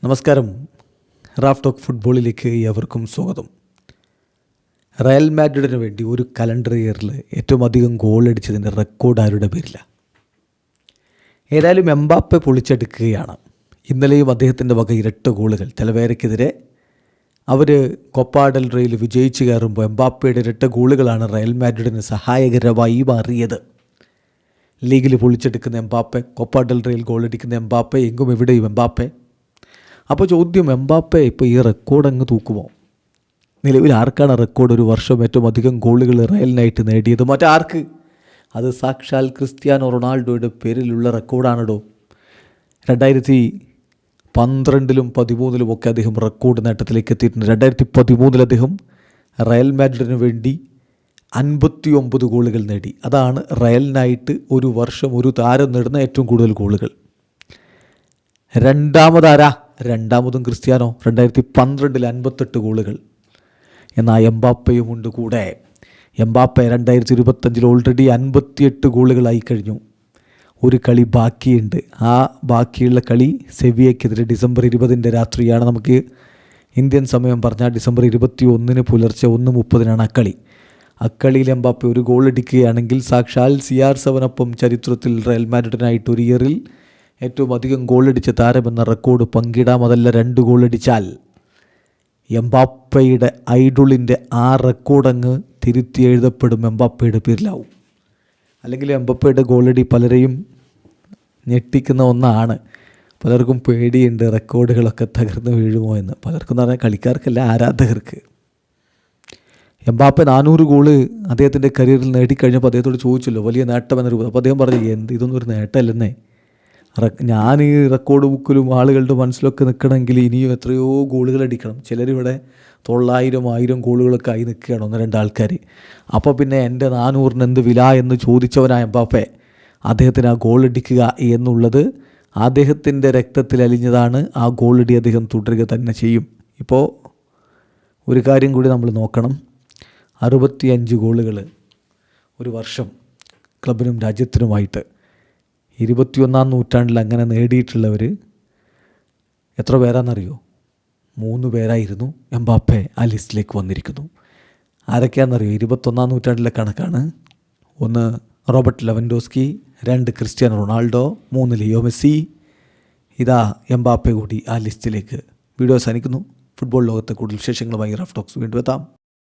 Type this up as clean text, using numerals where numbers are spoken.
നമസ്കാരം. Raf talk ഫുട്ബോളിലേക്ക് ഏവർക്കും സ്വാഗതം. റയൽ മാഡ്രിഡിന് വേണ്ടി ഒരു കലണ്ടർ ഇയറിൽ ഏറ്റവും അധികം ഗോൾ അടിച്ചതിൻ്റെ റെക്കോർഡ് ആരുടെ പേരില്ല. ഏതായാലും എംബാപ്പെ പൊളിച്ചെടുക്കുകയാണ്. ഇന്നലെയും അദ്ദേഹത്തിൻ്റെ വക ഇരട്ട ഗോളുകൾ. തലവേരയ്ക്കെതിരെ അവർ കൊപ്പ ഡെൽ റേയിൽ വിജയിച്ച് കയറുമ്പോൾ എംബാപ്പയുടെ ഇരട്ട ഗോളുകളാണ് റയൽ മാഡ്രിഡിന് സഹായകരമായി മാറിയത്. ലീഗിൽ പൊളിച്ചെടുക്കുന്ന എംബാപ്പെ, കൊപ്പ ഡെൽ റേയിൽ ഗോളടിക്കുന്ന എംബാപ്പെ, എങ്കും എവിടെയും എംബാപ്പെ. അപ്പോൾ ചോദ്യം, എംബാപ്പെ ഇപ്പോൾ ഈ റെക്കോർഡ് അങ്ങ് തൂക്കുമോ? നിലവിൽ ആർക്കാണ് റെക്കോർഡ്? ഒരു വർഷം ഏറ്റവും അധികം ഗോളുകൾ റയലിനായിട്ട് നേടിയത് മറ്റാർക്ക്? അത് സാക്ഷാൽ ക്രിസ്ത്യാനോ റൊണാൾഡോയുടെ പേരിലുള്ള റെക്കോർഡാണിടോ. 2012-ലും 2013-ലും ഒക്കെ അദ്ദേഹം റെക്കോർഡ് നേട്ടത്തിലേക്ക് എത്തിയിട്ടുണ്ട്. 2013-ൽ അദ്ദേഹം റയൽ മാഡ്രിഡിന് വേണ്ടി 59 ഗോളുകൾ നേടി. അതാണ് റയലിനായിട്ട് ഒരു വർഷം ഒരു താരം നേടുന്ന ഏറ്റവും കൂടുതൽ ഗോളുകൾ. രണ്ടാമതും ക്രിസ്ത്യാനോ 2012-ൽ 58 ഗോളുകൾ. എന്നാൽ എംബാപ്പയും ഉണ്ട് കൂടെ. എംബാപ്പെ 2025-ൽ ഓൾറെഡി 58 ഗോളുകളായി കഴിഞ്ഞു. ഒരു കളി ബാക്കിയുണ്ട്. ആ ബാക്കിയുള്ള കളി സെവിയയ്ക്കെതിരെ ഡിസംബർ 20 രാത്രിയാണ്. നമുക്ക് ഇന്ത്യൻ സമയം പറഞ്ഞാൽ ഡിസംബർ 21 പുലർച്ചെ 1:30 ആ കളി. അക്കളിയിൽ എംബാപ്പെ ഒരു ഗോൾ അടിക്കുകയാണെങ്കിൽ സാക്ഷാൽ CR7 ചരിത്രത്തിൽ റയൽ മാഡ്രിഡിനായിട്ട് ഒരു ഇയറിൽ ഏറ്റവും അധികം ഗോളടിച്ച താരമെന്ന റെക്കോർഡ് പങ്കിടാം. അതല്ല 2 ഗോളടിച്ചാൽ എംബാപ്പയുടെ ഐഡോളിൻ്റെ ആ റെക്കോർഡങ്ങ് തിരുത്തി എഴുതപ്പെടും, എംബാപ്പയുടെ പേരിലാവും. അല്ലെങ്കിൽ എംബാപ്പയുടെ ഗോളടി പലരെയും ഞെട്ടിക്കുന്ന ഒന്നാണ്. പലർക്കും പേടിയുണ്ട് റെക്കോർഡുകളൊക്കെ തകർന്ന് വീഴുമോ എന്ന്. പലർക്കും എന്ന് പറഞ്ഞാൽ കളിക്കാർക്കല്ല, ആരാധകർക്ക്. എംബാപ്പെ 400 ഗോള് അദ്ദേഹത്തിൻ്റെ കരിയറിൽ നേടിക്കഴിഞ്ഞപ്പോൾ അദ്ദേഹത്തോട് ചോദിച്ചല്ലോ വലിയ നേട്ടമെന്ന രൂപം. അപ്പോൾ അദ്ദേഹം പറഞ്ഞു, ഇതൊന്നും ഒരു നേട്ടമല്ലെന്നേ. ഞാൻ ഈ റെക്കോർഡ് ബുക്കിലും ആളുകളുടെ മനസ്സിലൊക്കെ നിൽക്കണമെങ്കിൽ ഇനിയും എത്രയോ ഗോളുകൾ അടിക്കണം. ചിലരിവിടെ 900, 1000 ഗോളുകളൊക്കെ ആയി നിൽക്കുകയാണ് 1-2 ആൾക്കാർ. അപ്പോൾ പിന്നെ എൻ്റെ 400-ന് എന്ത് വില എന്ന് ചോദിച്ചവനായ എംബാപ്പെ അദ്ദേഹത്തിന് ആ ഗോൾ അടിക്കുക എന്നുള്ളത് അദ്ദേഹത്തിൻ്റെ രക്തത്തിൽ അലിഞ്ഞതാണ്. ആ ഗോളടി അദ്ദേഹം തുടരുക തന്നെ ചെയ്യും. ഇപ്പോൾ ഒരു കാര്യം കൂടി നമ്മൾ നോക്കണം. 65 ഗോളുകൾ ഒരു വർഷം ക്ലബിനും രാജ്യത്തിനുമായിട്ട് 21-ാം നൂറ്റാണ്ടിൽ അങ്ങനെ നേടിയിട്ടുള്ളവർ എത്ര പേരാണെന്നറിയോ? 3 പേരായിരുന്നു. എംബാപ്പെ ആ ലിസ്റ്റിലേക്ക് വന്നിരിക്കുന്നു. ആരൊക്കെയാണെന്നറിയോ? 21-ാം നൂറ്റാണ്ടിലെ കണക്കാണ്. 1 Robert Lewandowski, 2 Cristiano Ronaldo, 3 Leo Messi. ഇതാ എംബാപ്പെ കൂടി ആ ലിസ്റ്റിലേക്ക്. വീഡിയോ അവസാനിക്കുന്നു. ഫുട്ബോൾ ലോകത്തെ കൂടുതൽ വിശേഷങ്ങളുമായി റാഫ് ടോക്സ് വീണ്ടും എത്താം.